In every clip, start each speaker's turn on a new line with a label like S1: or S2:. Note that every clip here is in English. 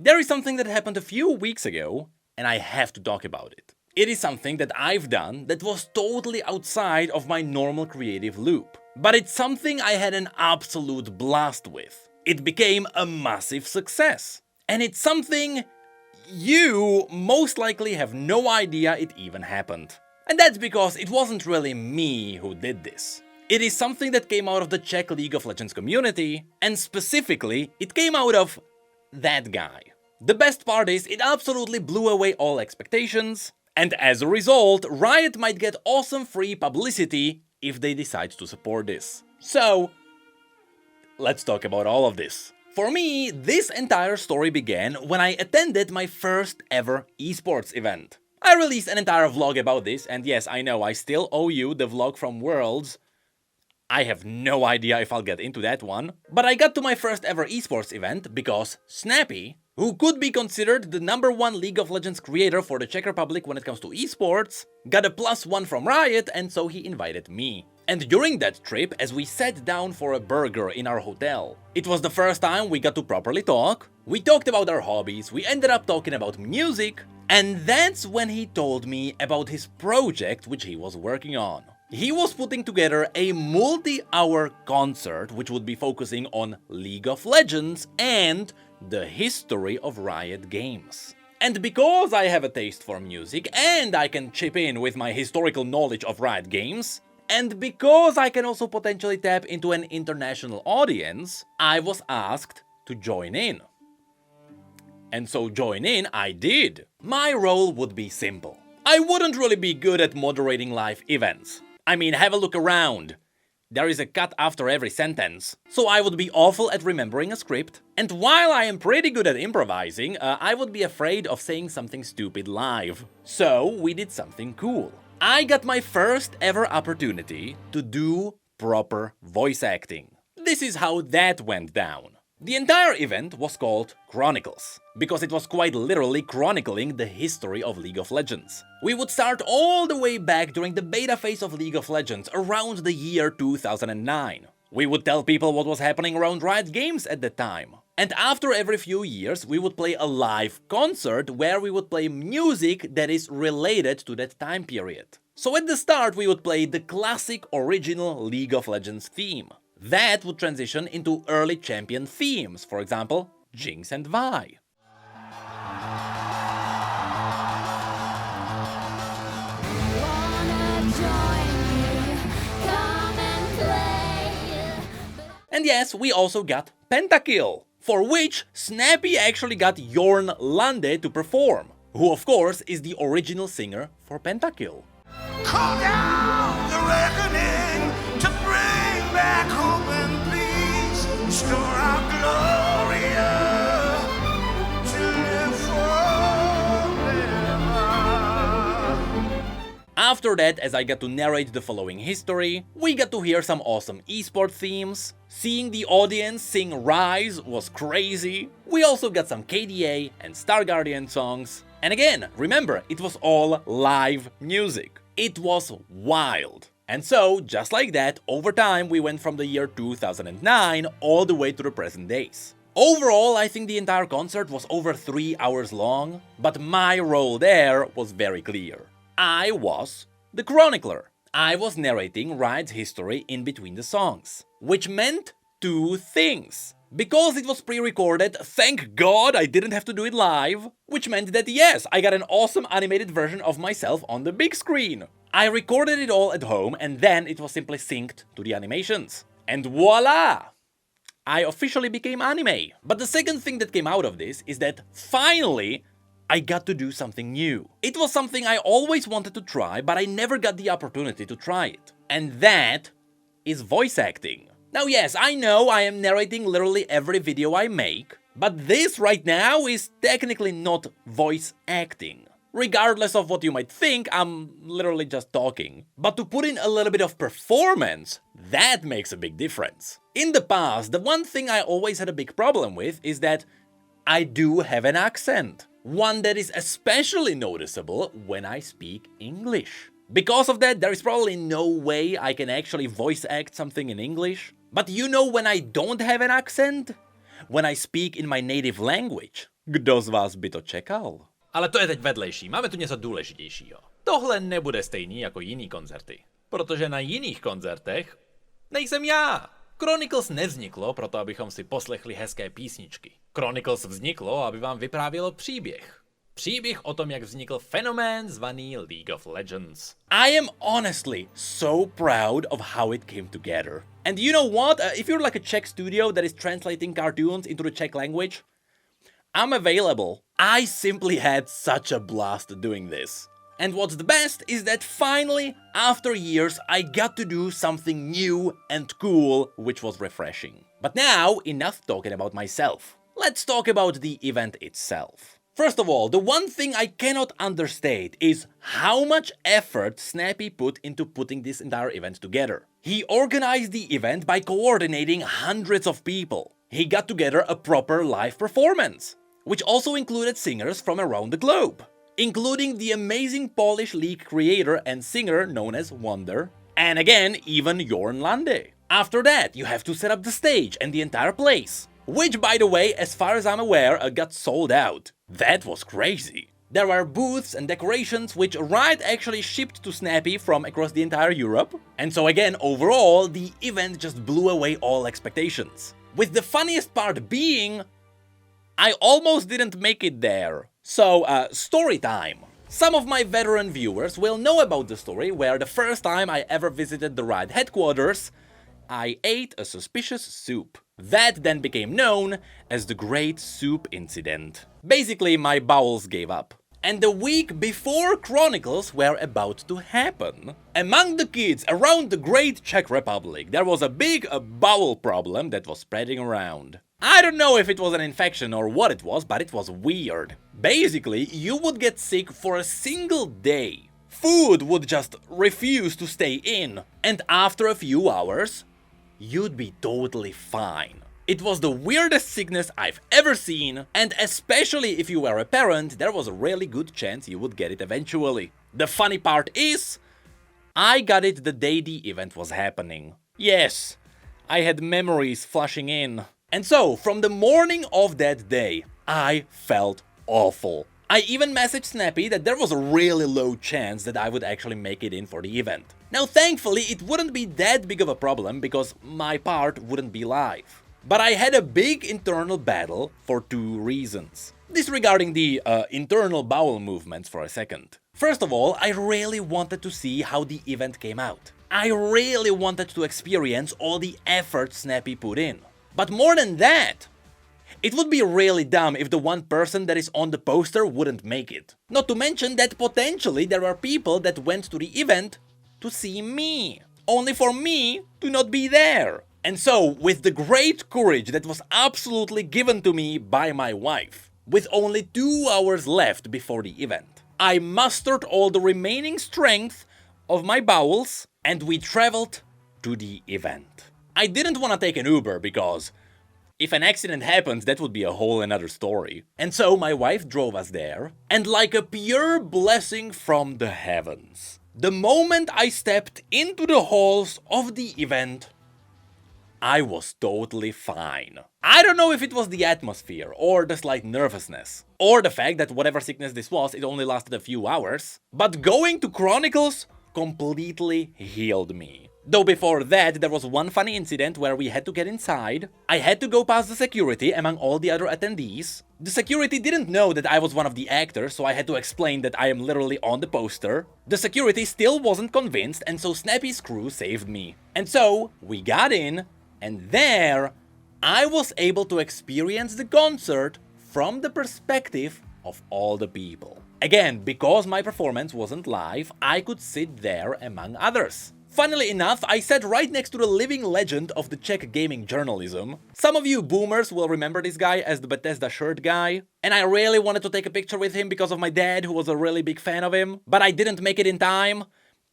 S1: There is something that happened a few weeks ago, and I have to talk about it. It is something that I've done that was totally outside of my normal creative loop. But it's something I had an absolute blast with. It became a massive success. And it's something you most likely have no idea it even happened. And that's because it wasn't really me who did this. It is something that came out of the Czech League of Legends community, and specifically, it came out of that guy. The best part is, it absolutely blew away all expectations, and as a result, Riot might get awesome free publicity if they decide to support this. So, let's talk about all of this. For me, this entire story began when I attended my first ever esports event. I released an entire vlog about this, and yes, I know I still owe you the vlog from Worlds. I have no idea if I'll get into that one, but I got to my first ever esports event because Snappy, who could be considered the #1 League of Legends creator for the Czech Republic when it comes to esports, got a +1 from Riot, and so he invited me. And during that trip, as we sat down for a burger in our hotel, it was the first time we got to properly talk. We talked about our hobbies, we ended up talking about music, and that's when he told me about his project which he was working on. He was putting together a multi-hour concert which would be focusing on League of Legends and the history of Riot games. And because I have a taste for music and I can chip in with my historical knowledge of Riot games, and because I can also potentially tap into an international audience, I was asked to join in. And so join in I did. My role would be simple. I wouldn't really be good at moderating live events. I mean, have a look around. There is a cut after every sentence, so I would be awful at remembering a script. And while I am pretty good at improvising, I would be afraid of saying something stupid live. So we did something cool. I got my first ever opportunity to do proper voice acting. This is how that went down. The entire event was called Chronicles, because it was quite literally chronicling the history of League of Legends. We would start all the way back during the beta phase of League of Legends around the year 2009. We would tell people what was happening around Riot Games at the time. And after every few years, we would play a live concert where we would play music that is related to that time period. So at the start, we would play the classic original League of Legends theme. That would transition into early champion themes, for example, Jinx and Vi. And yes, we also got Pentakill, for which Snappy actually got Jorn Lande to perform, who of course is the original singer for Pentakill.
S2: Call down the reckoning to bring back hope and peace, restore our Gloria to live forever.
S1: After that, as I got to narrate the following history, we got to hear some awesome esport themes. Seeing the audience sing Rise was crazy. We also got some KDA and Star Guardian songs. And again, remember, it was all live music. It was wild. And so, just like that, over time we went from the year 2009 all the way to the present days. Overall, I think the entire concert was over 3 hours long, but my role there was very clear. I was the chronicler. I was narrating Riot's history in between the songs, which meant two things. Because it was pre-recorded, thank God I didn't have to do it live, which meant that yes, I got an awesome animated version of myself on the big screen. I recorded it all at home and then it was simply synced to the animations. And voila! I officially became anime. But the second thing that came out of this is that finally I got to do something new. It was something I always wanted to try, but I never got the opportunity to try it. And that is voice acting. Now yes, I know I am narrating literally every video I make, but this right now is technically not voice acting. Regardless of what you might think, I'm literally just talking. But to put in a little bit of performance, that makes a big difference. In the past, the one thing I always had a big problem with is that I do have an accent. One that is especially noticeable when I speak English. Because of that, there is probably no way I can actually voice act something in English. But you know when I don't have an accent? When I speak in my native language. Kdo z vás by to čekal?
S3: Ale to je teď vedlejší, máme tu něco důležitějšího. Tohle nebude stejný jako jiný koncerty. Protože na jiných koncertech nejsem já. Chronicles nevzniklo proto, abychom si poslechli hezké písničky. Chronicles vzniklo, aby vám vyprávělo příběh. Příběh o tom, jak vznikl fenomén zvaný League of Legends.
S1: I am honestly so proud of how it came together. And you know what? If you're like a Czech studio that is translating cartoons into the Czech language, I'm available. I simply had such a blast doing this. And what's the best is that finally, after years, I got to do something new and cool, which was refreshing. But now, enough talking about myself. Let's talk about the event itself. First of all, the one thing I cannot understate is how much effort Snappy put into putting this entire event together. He organized the event by coordinating hundreds of people. He got together a proper live performance, which also included singers from around the globe, including the amazing Polish League creator and singer known as Wonder, and again, even Jorn Lande. After that, you have to set up the stage and the entire place, which, by the way, as far as I'm aware, got sold out. That was crazy. There were booths and decorations which Riot actually shipped to Snappy from across the entire Europe. And so again, overall, the event just blew away all expectations. With the funniest part being, I almost didn't make it there. So, story time. Some of my veteran viewers will know about the story where the first time I ever visited the Riot headquarters, I ate a suspicious soup. That then became known as the Great Soup Incident. Basically, my bowels gave up. And the week before Chronicles were about to happen, among the kids around the Great Czech Republic, there was a big bowel problem that was spreading around. I don't know if it was an infection or what it was, but it was weird. Basically, you would get sick for a single day. Food would just refuse to stay in, and after a few hours, you'd be totally fine. It was the weirdest sickness I've ever seen, and especially if you were a parent, there was a really good chance you would get it eventually. The funny part is, I got it the day the event was happening. Yes, I had memories flushing in. And so, from the morning of that day, I felt awful. I even messaged Snappy that there was a really low chance that I would actually make it in for the event. Now, thankfully, it wouldn't be that big of a problem because my part wouldn't be live. But I had a big internal battle for two reasons. Disregarding the internal bowel movements for a second. First of all, I really wanted to see how the event came out. I really wanted to experience all the effort Snappy put in. But more than that, it would be really dumb if the one person that is on the poster wouldn't make it. Not to mention that potentially there are people that went to the event to see me, only for me to not be there. And so, with the great courage that was absolutely given to me by my wife, with only 2 hours left before the event, I mustered all the remaining strength of my bowels and we traveled to the event. I didn't want to take an Uber because if an accident happens, that would be a whole another story. And so my wife drove us there, and like a pure blessing from the heavens, the moment I stepped into the halls of the event, I was totally fine. I don't know if it was the atmosphere, or the slight nervousness, or the fact that whatever sickness this was, it only lasted a few hours, but going to Chronicles completely healed me. Though before that, there was one funny incident where we had to get inside. I had to go past the security among all the other attendees. The security didn't know that I was one of the actors, so I had to explain that I am literally on the poster. The security still wasn't convinced, and so Snappy's crew saved me. And so, we got in, and there, I was able to experience the concert from the perspective of all the people. Again, because my performance wasn't live, I could sit there among others. Funnily enough, I sat right next to the living legend of the Czech gaming journalism. Some of you boomers will remember this guy as the Bethesda shirt guy, and I really wanted to take a picture with him because of my dad, who was a really big fan of him, but I didn't make it in time,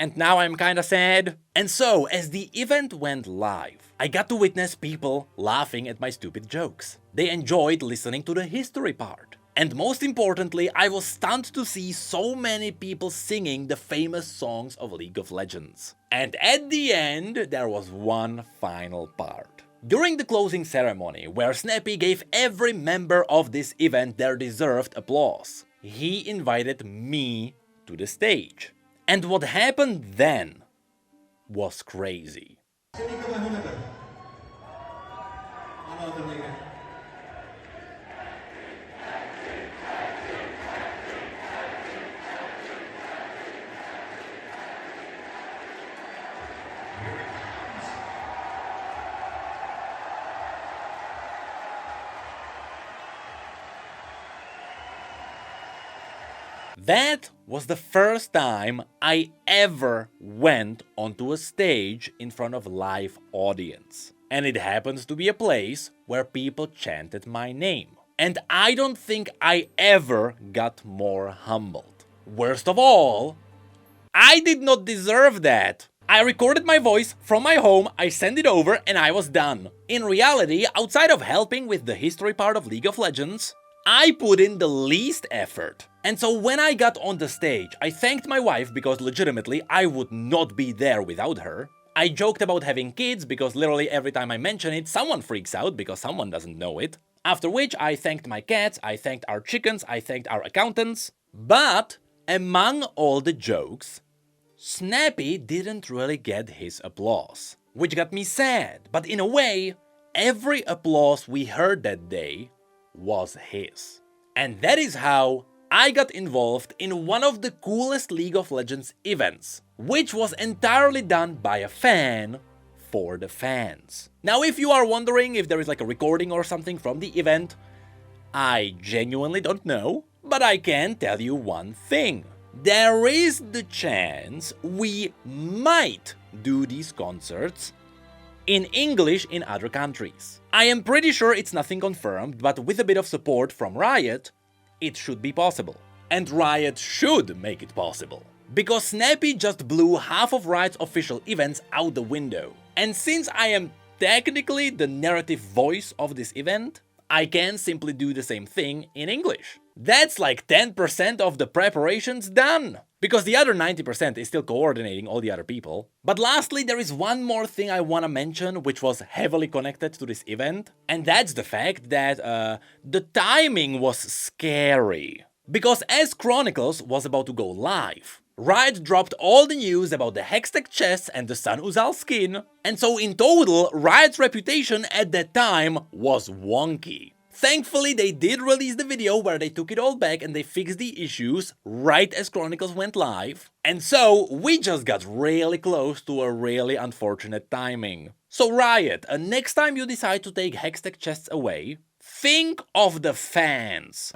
S1: and now I'm kinda sad. And so, as the event went live, I got to witness people laughing at my stupid jokes. They enjoyed listening to the history part. And most importantly, I was stunned to see so many people singing the famous songs of League of Legends. And at the end, there was one final part. During the closing ceremony, where Snappy gave every member of this event their deserved applause, he invited me to the stage. And what happened then was crazy. That was the first time I ever went onto a stage in front of a live audience. And it happens to be a place where people chanted my name. And I don't think I ever got more humbled. Worst of all, I did not deserve that. I recorded my voice from my home, I sent it over, and I was done. In reality, outside of helping with the history part of League of Legends, I put in the least effort. And so when I got on the stage, I thanked my wife because legitimately I would not be there without her. I joked about having kids because literally every time I mention it, someone freaks out because someone doesn't know it. After which I thanked my cats, I thanked our chickens, I thanked our accountants. But among all the jokes, Snappy didn't really get his applause, which got me sad. But in a way, every applause we heard that day was his. And that is how I got involved in one of the coolest League of Legends events, which was entirely done by a fan for the fans. Now, if you are wondering if there is like a recording or something from the event, I genuinely don't know, but I can tell you one thing. There is the chance we might do these concerts in English in other countries. I am pretty sure it's nothing confirmed, but with a bit of support from Riot, it should be possible. And Riot should make it possible. Because Snappy just blew half of Riot's official events out the window. And since I am technically the narrative voice of this event, I can simply do the same thing in English. That's like 10% of the preparations done. Because the other 90% is still coordinating all the other people. But lastly, there is one more thing I wanna mention which was heavily connected to this event. And that's the fact that the timing was scary. Because as Chronicles was about to go live, Riot dropped all the news about the Hextech chests and the Sun Uzal skin. And so in total, Riot's reputation at that time was wonky. Thankfully, they did release the video where they took it all back and they fixed the issues right as Chronicles went live. And so, we just got really close to a really unfortunate timing. So Riot, next time you decide to take Hextech chests away, think of the fans.